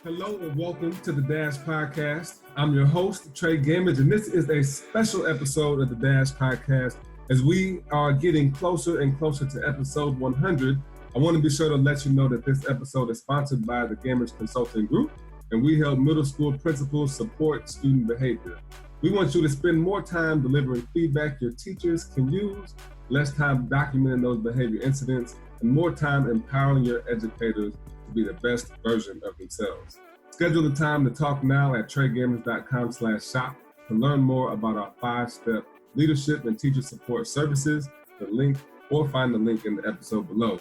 Hello and welcome to the Dash Podcast. I'm your host, Trey Gamage, and this is a special episode of the Dash Podcast. As we are getting closer and closer to episode 100, I want to be sure to let you know that this episode is sponsored by the Gamage Consulting Group, and we help middle school principals support student behavior. We want you to spend more time delivering feedback your teachers can use, less time documenting those behavior incidents, and more time empowering your educators to be the best version of themselves. Schedule the time to talk now at treygamage.com/shop to learn more about our 5-step leadership and teacher support services. Find the link in the episode below.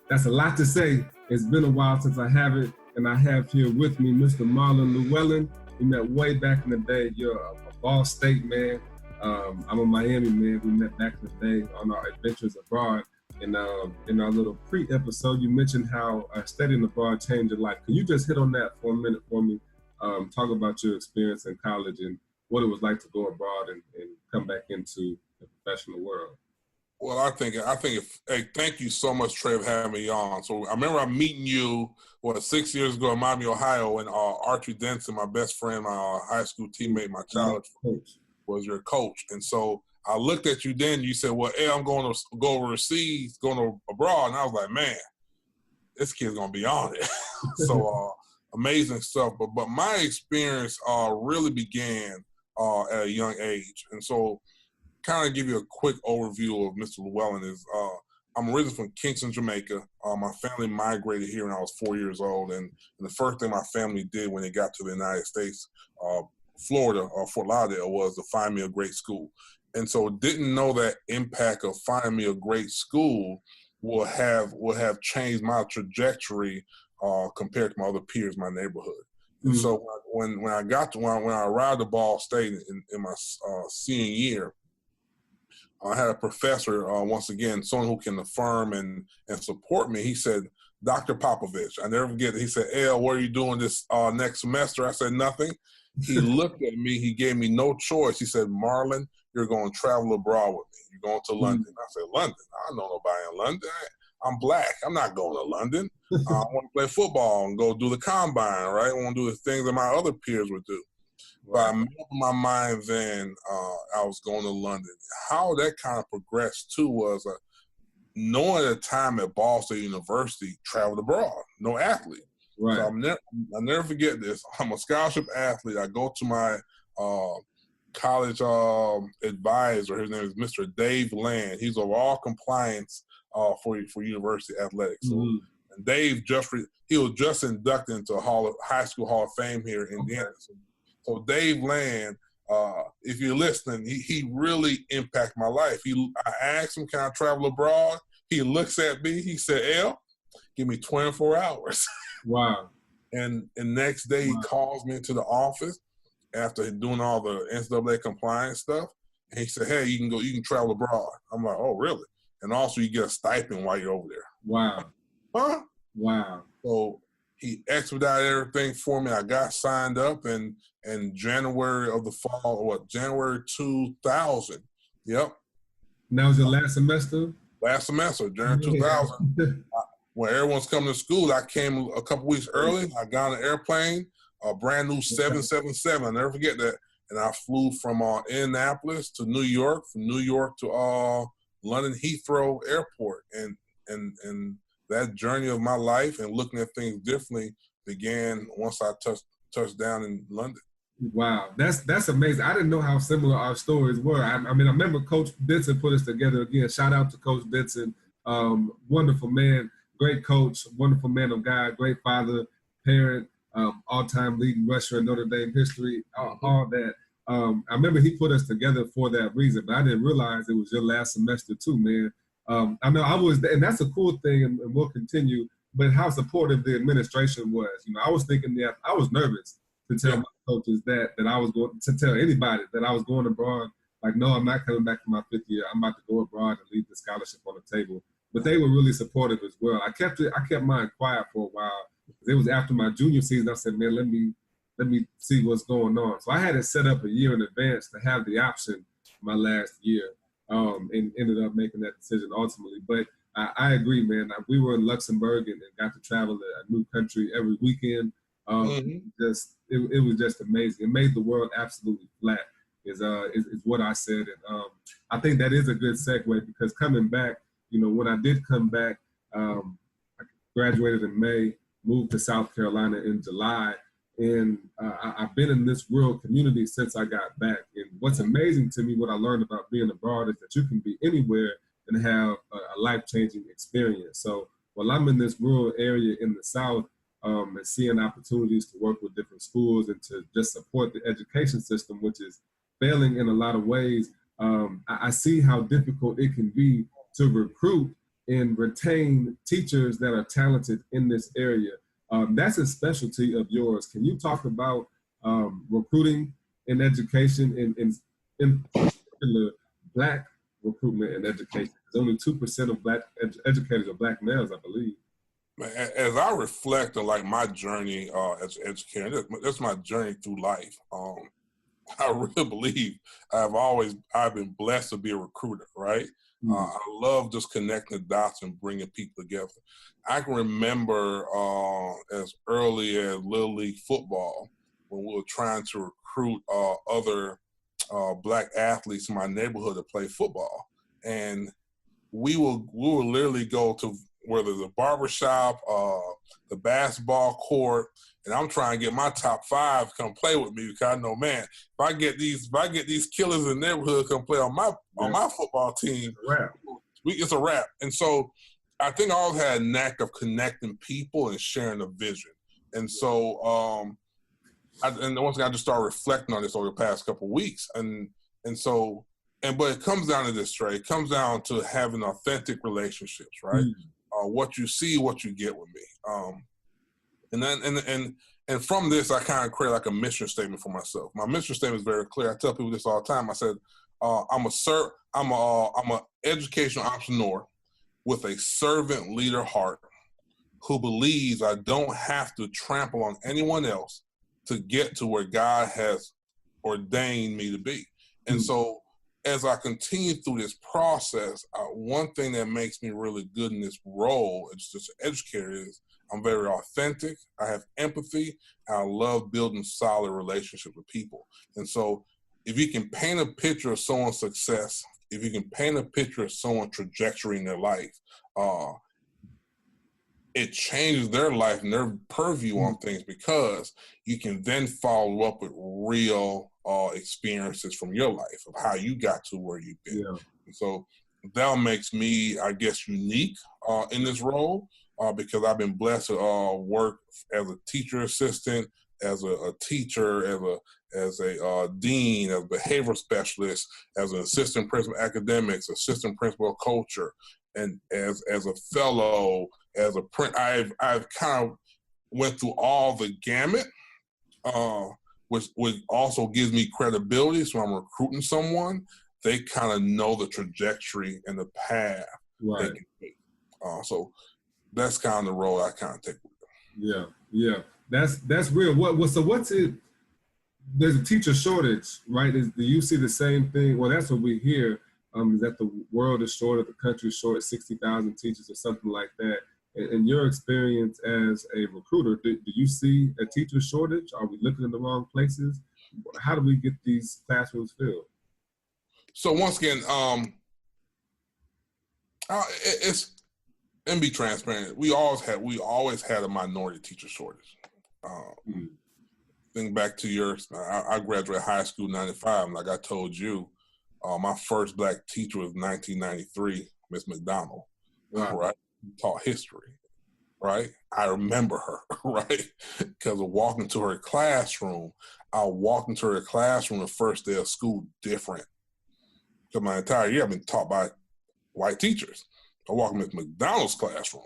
That's a lot to say. It's been a while since I have it, and I have here with me Mr. Marlon Lewellyn. We met way back in the day. You're a Ball State man. I'm a Miami man. We met back in the day on our adventures abroad. In our little pre-episode, you mentioned how studying abroad changed your life. Can you just hit on that for a minute for me? Talk about your experience in college and what it was like to go abroad and come back into the professional world. Well, I think, hey, thank you so much, Trey, for having me on. So I remember I'm meeting you, 6 years ago in Miami, Ohio, and Archie Denson, my best friend, my high school teammate, my childhood coach, was your coach. And so I looked at you then, you said, well, hey, I'm going to go overseas, going abroad. And I was like, man, this kid's going to be on it. So amazing stuff. But my experience really began at a young age. And so kind of give you a quick overview of Mr. Lewellyn is I'm originally from Kingston, Jamaica. My family migrated here when I was 4 years old. And the first thing my family did when they got to the United States, Florida or Fort Lauderdale, was to find me a great school. And so didn't know that impact of finding me a great school will have changed my trajectory compared to my other peers in my neighborhood. Mm-hmm. And so when I arrived at Ball State in my senior year, I had a professor, once again, someone who can affirm and support me. He said, Dr. Popovich, I never forget it. He said, El, what are you doing this next semester? I said, nothing. He looked at me. He gave me no choice. He said, Marlon, you're going to travel abroad with me. You're going to London. I said, London? I don't know nobody in London. I'm black. I'm not going to London. I want to play football and go do the combine, right? I want to do the things that my other peers would do. But I made up my mind then I was going to London. How that kind of progressed, too, was knowing at the time at Ball State University, traveled abroad, no athlete. Right. So I'll never forget this. I'm a scholarship athlete. I go to my college advisor. His name is Mr. Dave Land. He's overall compliance for university athletics. So, and Dave he was just inducted into High School Hall of Fame here in Indiana. So Dave Land, if you're listening, he really impacted my life. I asked him, can I travel abroad? He looks at me. He said, El, give me 24 hours. Wow. And next day he calls me into the office after doing all the NCAA compliance stuff. And he said, hey, you can travel abroad. I'm like, oh, really? And also you get a stipend while you're over there. Wow. Huh? Wow. So he expedited everything for me. I got signed up in January of the fall, January 2000. Yep. And that was your last semester? Last semester, January 2000. When everyone's coming to school, I came a couple weeks early. I got on an airplane, a brand new 777. I'll never forget that. And I flew from Indianapolis to New York, from New York to London Heathrow Airport. And that journey of my life and looking at things differently began once I touched down in London. Wow, that's amazing. I didn't know how similar our stories were. I mean, I remember Coach Benson put us together again. Shout out to Coach Benson, wonderful man. Great coach, wonderful man of God, great father, parent, all-time leading rusher in Notre Dame history, all that. I remember he put us together for that reason, but I didn't realize it was your last semester too, man. I know I was, and that's a cool thing, and we'll continue, but how supportive the administration was. You know, I was thinking that I was nervous to tell my coaches that I was going to tell anybody that I was going abroad. Like, no, I'm not coming back for my 5th year. I'm about to go abroad and leave the scholarship on the table. But they were really supportive as well. I kept mine quiet for a while. It was after my junior season. I said, man, let me see what's going on. So I had it set up a year in advance to have the option my last year, and ended up making that decision ultimately. But I agree, man. We were in Luxembourg and got to travel a new country every weekend. It was just amazing. It made the world absolutely flat. Is what I said, and I think that is a good segue because coming back, when I did come back, I graduated in May, moved to South Carolina in July, and I've been in this rural community since I got back. And what's amazing to me, what I learned about being abroad, is that you can be anywhere and have a life-changing experience. So while I'm in this rural area in the South, and seeing opportunities to work with different schools and to just support the education system, which is failing in a lot of ways, I see how difficult it can be to recruit and retain teachers that are talented in this area. That's a specialty of yours. Can you talk about recruiting in education and in particular Black recruitment in education? Because only 2% of Black educators are Black males, I believe. As I reflect on like my journey as an educator, that's my journey through life. I really believe I've been blessed to be a recruiter, right? I love just connecting the dots and bringing people together. I can remember as early as Little League football when we were trying to recruit other Black athletes in my neighborhood to play football, and we will literally go to whether the barbershop, the basketball court, and I'm trying to get my top 5 to come play with me because I know, man, if I get these killers in the neighborhood come play on my football team, it's a wrap. And so I think I always had a knack of connecting people and sharing a vision. And so and once again, I just started reflecting on this over the past couple of weeks, but it comes down to this, Trey. It comes down to having authentic relationships, right? What you see, what you get with me. And from this, I kind of create like a mission statement for myself. My mission statement is very clear. I tell people this all the time. I said, I'm a educational entrepreneur with a servant leader heart who believes I don't have to trample on anyone else to get to where God has ordained me to be. And so as I continue through this process, one thing that makes me really good in this role as just an educator is I'm very authentic, I have empathy, and I love building solid relationships with people. And so if you can paint a picture of someone's success, if you can paint a picture of someone's trajectory in their life, it changes their life and their purview on things because you can then follow up with real experiences from your life of how you got to where you've been. And so that makes me, I guess, unique in this role because I've been blessed to work as a teacher assistant, as a teacher, as a dean, as a behavioral specialist, as an assistant principal academics, assistant principal culture, and as a fellow, as a print. I've kind of went through all the gamut, which also gives me credibility. So I'm recruiting someone, they kind of know the trajectory and the path they can take. So that's kind of the role I kind of take with them. Yeah. That's real. What's it? There's a teacher shortage, right? Do you see the same thing? Well, that's what we hear. Is that the world is short, or the country is short 60,000 teachers or something like that. In your experience as a recruiter, do you see a teacher shortage? Are we looking in the wrong places? How do we get these classrooms filled? So once again, it's and be transparent. We always had a minority teacher shortage. Think back to I graduated high school in '95. Like I told you, my first Black teacher was 1993, Miss McDonald. Right? Taught history. Right? I remember her. Right? Because of walking to her classroom, I walked into her classroom the first day of school different. Because my entire year I've been taught by white teachers. I walk in Miss McDonald's classroom.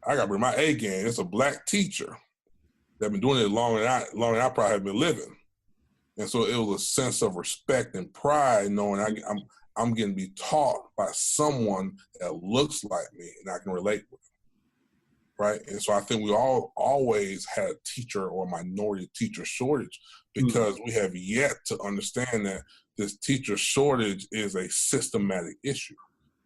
I got to bring my A game. It's a Black teacher that been doing it longer than I probably have been living. And so it was a sense of respect and pride knowing I'm getting to be taught by someone that looks like me and I can relate with. Right? And so I think we all always had a teacher or minority teacher shortage because we have yet to understand that this teacher shortage is a systematic issue.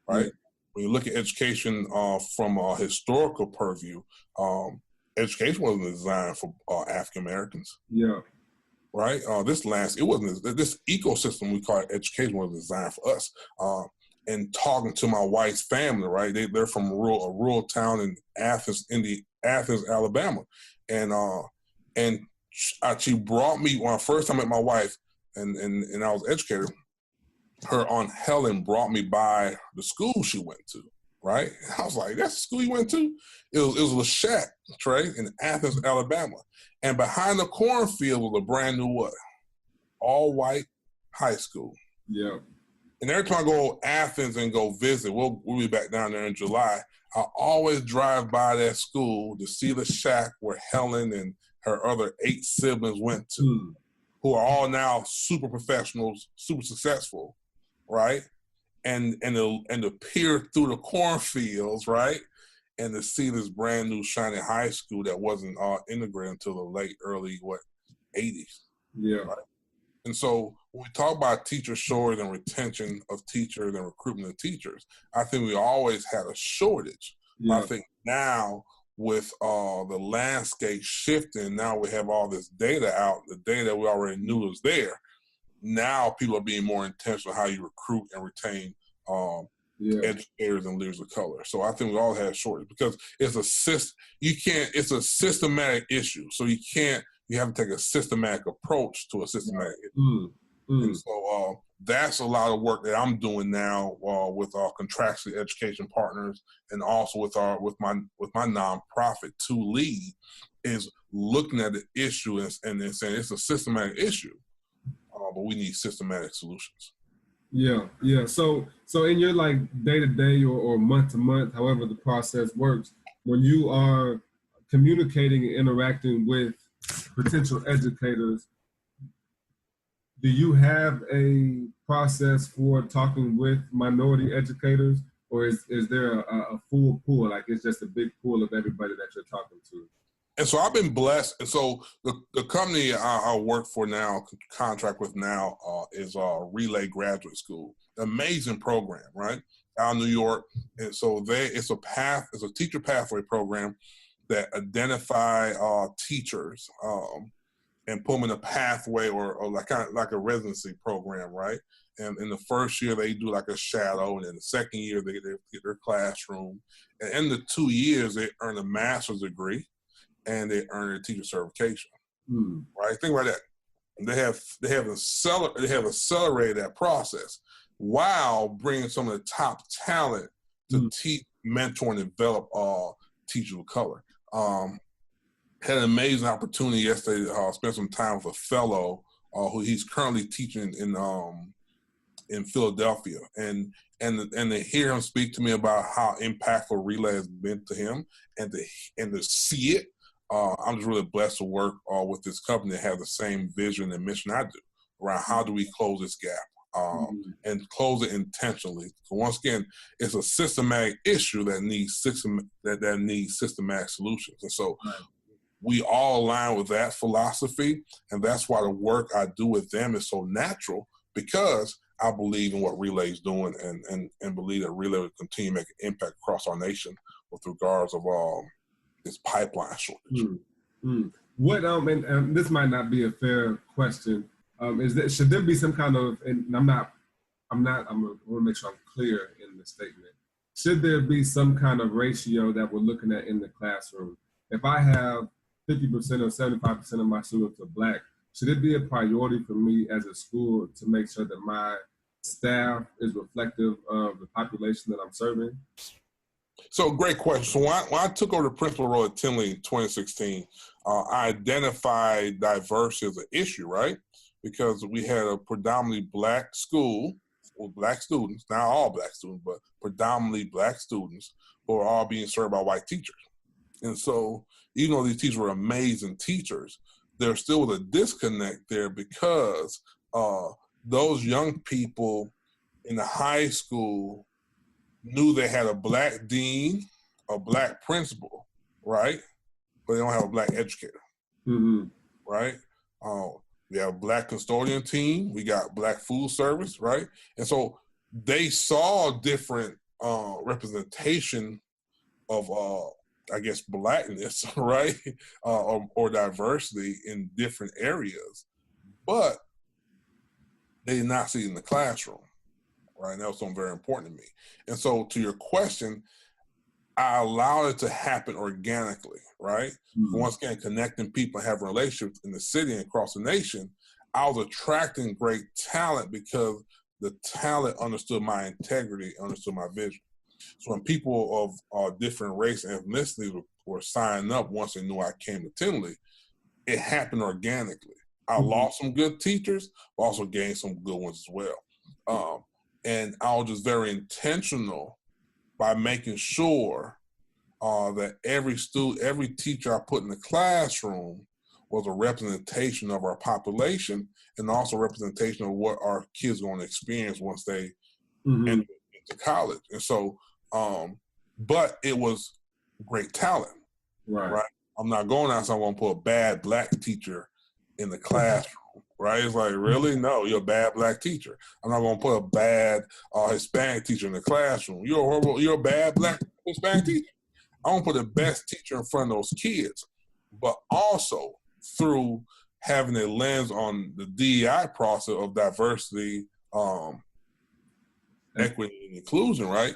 Right? when you look at education from a historical purview, education wasn't designed for African Americans. Yeah. Right. This ecosystem we call education was designed for us. And talking to my wife's family, right? They're from a rural town in Athens, Alabama, and she brought me when I first time I met my wife, and I was educated. Her Aunt Helen brought me by the school she went to, right? And I was like, "That's the school you went to?" It was a shack, Trey, in Athens, Alabama, and behind the cornfield was a brand new what? All white high school. Yeah. And every time I go to Athens and go visit, we'll be back down there in July. I always drive by that school to see the shack where Helen and her other 8 siblings went to, who are all now super professionals, super successful, right? And to peer through the cornfields, right? And to see this brand new shiny high school that wasn't integrated until the early 80s. Yeah. Right? And so when we talk about teacher shortage and retention of teachers and recruitment of teachers, I think we always had a shortage. Yeah. I think now with the landscape shifting, now we have all this data out, the data we already knew was there. Now people are being more intentional how you recruit and retain educators and leaders of color. So I think we all had shortage because it's a systematic issue. So you have to take a systematic approach to a systematic issue. And so that's a lot of work that I'm doing now with our contractual education partners, and also with my nonprofit To Lead, is looking at the issue and saying it's a systematic issue, but we need systematic solutions. Yeah. So in your like day to day or month to month, however the process works, when you are communicating and interacting with potential educators, do you have a process for talking with minority educators, or is there a full pool? Like it's just a big pool of everybody that you're talking to? And so I've been blessed. And so the company I work for now, contract with now, is Relay Graduate School. Amazing program, right? Out in New York. And so it's a teacher pathway program that identify teachers and put them in a pathway or like a residency program, right? And in the first year, they do like a shadow, and in the second year, they get their classroom. And in the 2 years, they earn a master's degree, and they earn a teacher certification, right? Think about that. They have accelerated that process while bringing some of the top talent to teach, mentor, and develop teachers of color. Had an amazing opportunity yesterday. Spent some time with a fellow who he's currently teaching in Philadelphia, and to hear him speak to me about how impactful Relay has been to him, and to see it. I'm just really blessed to work with this company that has the same vision and mission I do around how do we close this gap and close it intentionally. So once again, it's a systematic issue that needs systematic solutions. And so we all align with that philosophy, and that's why the work I do with them is so natural, because I believe in what Relay is doing and believe that Relay will continue to make an impact across our nation with regards of this pipeline shortage. What and this might not be a fair question. Should there be some kind of, and I want to make sure I'm clear in the statement. Should there be some kind of ratio that we're looking at in the classroom? If I have 50% or 75% of my students are Black, should it be a priority for me as a school to make sure that my staff is reflective of the population that I'm serving? So great question. So when I took over the principal role at Tinley in 2016, I identified diversity as an issue, right? Because we had a predominantly Black school with Black students, not all Black students, but predominantly Black students who are all being served by white teachers. And so even though these teachers were amazing teachers, there still was a disconnect there because those young people in the high school knew they had a Black dean, a Black principal, right? But they don't have a Black educator, right? We have a Black custodian team. We got Black food service, right? And so they saw different representation of I guess blackness, right, or diversity in different areas, but they did not see it in the classroom, right? And that was something very important to me. And so, to your question, I allowed it to happen organically, right? Once again, connecting people, having relationships in the city and across the nation, I was attracting great talent because the talent understood my integrity, understood my vision. So when people of different race and ethnicity were signing up once they knew I came to Tinley, it happened organically. I lost some good teachers, but also gained some good ones as well. And I was just very intentional by making sure that every student, every teacher I put in the classroom was a representation of our population and also representation of what our kids are going to experience once they enter into college. And so, but it was great talent, right? I'm not going out, so I'm going to put a bad black teacher in the classroom, right? It's like, really? No, you're a bad black teacher. I'm not going to put a bad Hispanic teacher in the classroom. You're a bad black Hispanic teacher. I want to put the best teacher in front of those kids, but also through having a lens on the DEI process of diversity, equity, and inclusion, right?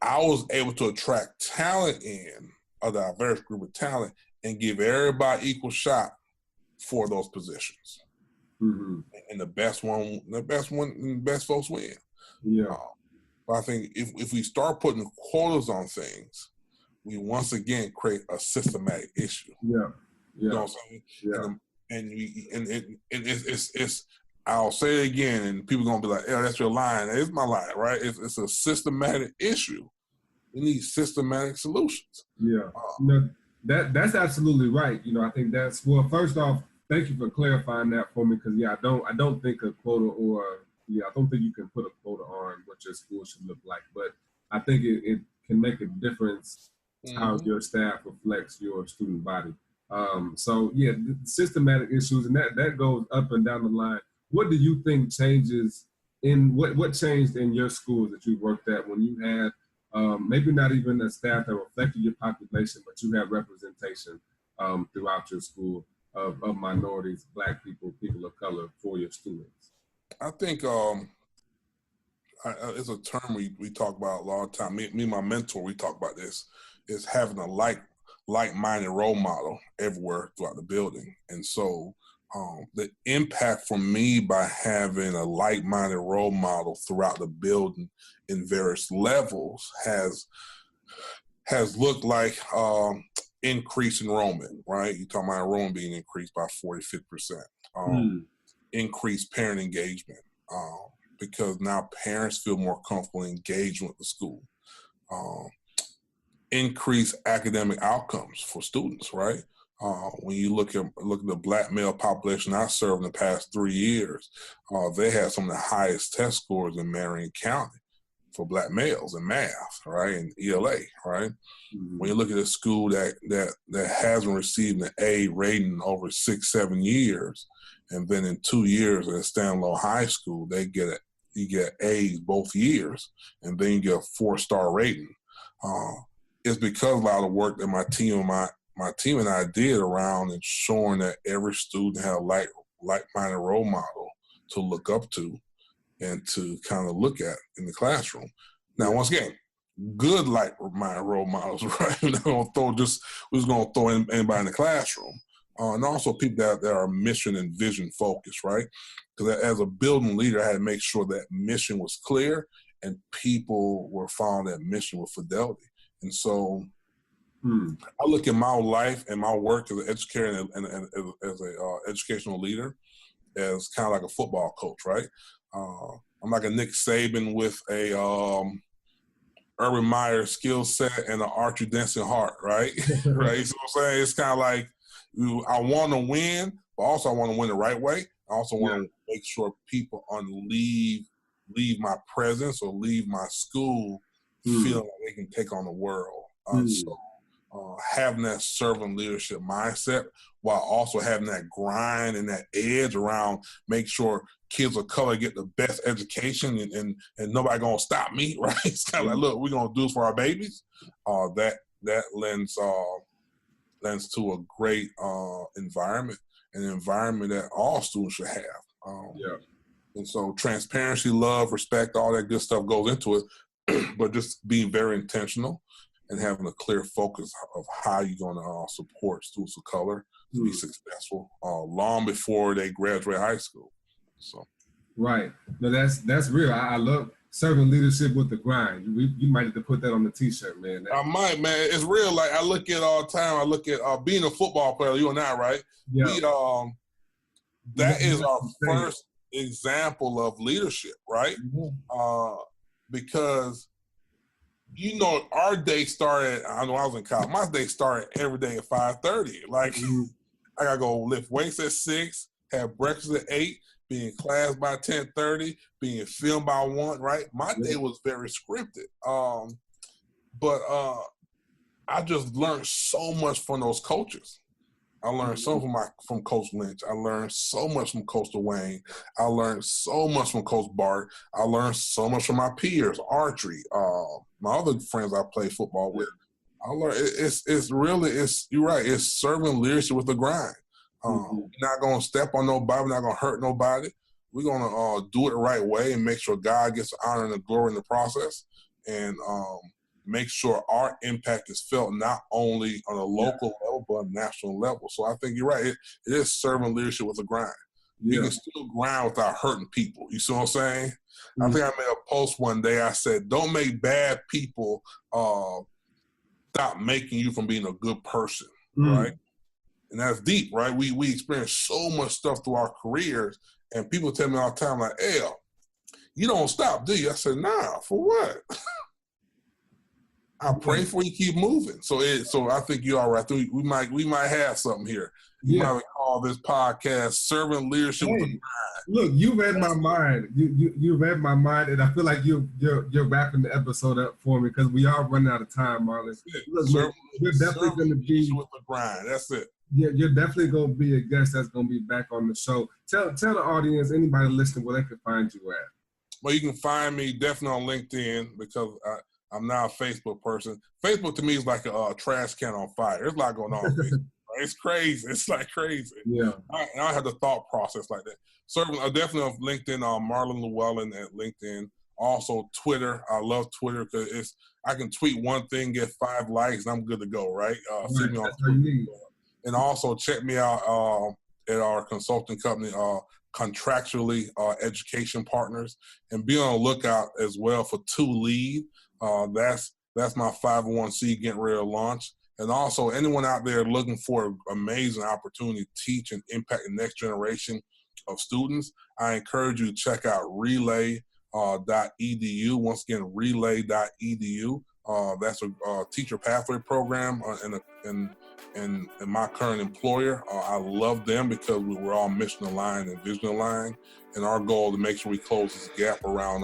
I was able to attract talent in a diverse group of talent and give everybody equal shot for those positions. And the best folks win. Yeah. But I think if we start putting quotas on things, we once again create a systematic issue. You know what I'm saying? And it's I'll say it again, and people are gonna be like, "Yeah, that's your line." It's my line, right? It's a systematic issue. We need systematic solutions. That's absolutely right. I think that's, well, first off, thank you for clarifying that for me, because I don't think a quota I don't think you can put a quota on what your school should look like, but I think it can make a difference how your staff reflects your student body. Systematic issues, and that goes up and down the line. What do you think changes what changed in your schools that you worked at when you had maybe not even a staff that reflected your population, but you had representation throughout your school of minorities, Black people, people of color for your students? I think it's a term we talk about a lot of time. Me and my mentor, we talk about this, is having a like-minded role model everywhere throughout the building. And so the impact for me by having a like-minded role model throughout the building in various levels has looked like increased enrollment, right? You're talking about enrollment being increased by 40-50%. Increased parent engagement, because now parents feel more comfortable engaging with the school. Increased academic outcomes for students, right? When you look at the Black male population I served in the past 3 years, they had some of the highest test scores in Marion County for Black males in math, right, and ELA, right? When you look at a school that hasn't received an A rating over 6-7 years, and then in 2 years at a standalone high school, you get A's both years, and then you get a 4-star rating. It's because of a lot of work that my team and I did around ensuring that every student had a like-minded role model to look up to and to kind of look at in the classroom. Now, once again, good like-minded role models, right? We're just going to throw anybody in the classroom. And also people that are mission and vision focused, right? Because as a building leader, I had to make sure that mission was clear and people were following that mission with fidelity. And so I look at my life and my work as an educator and as an educational leader as kind of like a football coach, right? I'm like a Nick Saban with a Urban Meyer skill set and an Archie Denson heart, right? Right. So I'm saying it's kind of like I want to win, but also I want to win the right way. I also want to make sure people leave my presence or leave my school feeling like they can take on the world. So having that servant leadership mindset while also having that grind and that edge around make sure kids of color get the best education and nobody gonna stop me, right? It's kind of like, look, we're gonna do this for our babies. That lends to a great environment, an environment that all students should have. And so transparency, love, respect, all that good stuff goes into it, but just being very intentional and having a clear focus of how you're going to support students of color to be successful long before they graduate high school. So, right. No, that's real. I love serving leadership with the grind. You might have to put that on the T-shirt, man. I might, man. It's real. Like I look at all the time. I look at being a football player. You and I, right? Yeah. That is our first example of leadership, right? Because our day started. I know I was in college. My day started every day at 5:30. Like I gotta go lift weights at 6, have breakfast at 8, be in class by 10:30, being filmed by 1. Right, my day was very scripted. But I just learned so much from those coaches. I learned so from Coach Lynch. I learned so much from Coach Dwayne. I learned so much from Coach Bart. I learned so much from my peers, Archery, my other friends I play football with. I learned you're right. It's serving leadership with the grind. We're not gonna step on nobody. We're not gonna hurt nobody. We're gonna do it the right way and make sure God gets the honor and the glory in the process, and make sure our impact is felt not only on a local level, but on a national level. So I think you're right. It is serving leadership with a grind. Yeah. You can still grind without hurting people. You see what I'm saying? I think I made a post one day. I said, don't make bad people stop making you from being a good person, right? And that's deep, right? We experience so much stuff through our careers, and people tell me all the time, like, hey, you don't stop, do you? I said, nah, for what? I pray for you, keep moving. So I think you're all right. We might have something here. You might call this podcast "Serving Leadership with the Grind." Look, you read my mind. You read my mind, and I feel like you're wrapping the episode up for me because we are running out of time, Marlon. Look, you're definitely going to be with the grind. That's it. Yeah, you're definitely going to be a guest that's going to be back on the show. Tell the audience, anybody listening, where they can find you at. Well, you can find me definitely on LinkedIn because I'm now a Facebook person. Facebook to me is like a trash can on fire. There's a lot going on. It's crazy. It's like crazy. Yeah. I have the thought process like that. Certainly, definitely on LinkedIn, Marlon Lewellyn at LinkedIn. Also, Twitter. I love Twitter because I can tweet one thing, get 5 likes, and I'm good to go, right? See me on Twitter. And also check me out at our consulting company, Contractually Education Partners, and be on the lookout as well for 2 Lead. That's my 501c getting ready to launch. And also anyone out there looking for an amazing opportunity to teach and impact the next generation of students, I encourage you to check out relay.edu. Once again, relay.edu. That's a teacher pathway program in my current employer. I love them because we're all mission aligned and vision aligned. And our goal is to make sure we close this gap around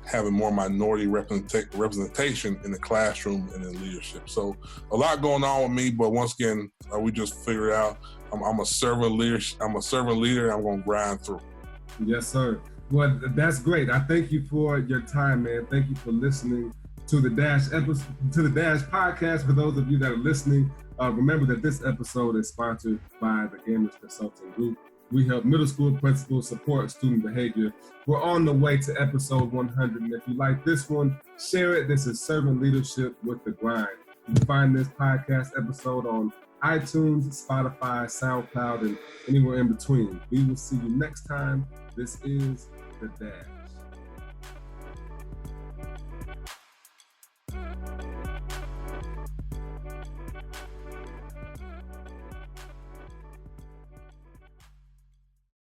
having more minority representation in the classroom and in leadership. So a lot going on with me, but once again, we just figured out I'm a servant leader. I'm a servant leader. I'm going to grind through. Yes, sir. Well, that's great. I thank you for your time, man. Thank you for listening to the Dash podcast. For those of you that are listening, remember that this episode is sponsored by the Gamers Consulting Group. We help middle school principals support student behavior. We're on the way to episode 100. And if you like this one, share it. This is Servant Leadership with the Grind. You can find this podcast episode on iTunes, Spotify, SoundCloud, and anywhere in between. We will see you next time. This is The Dash.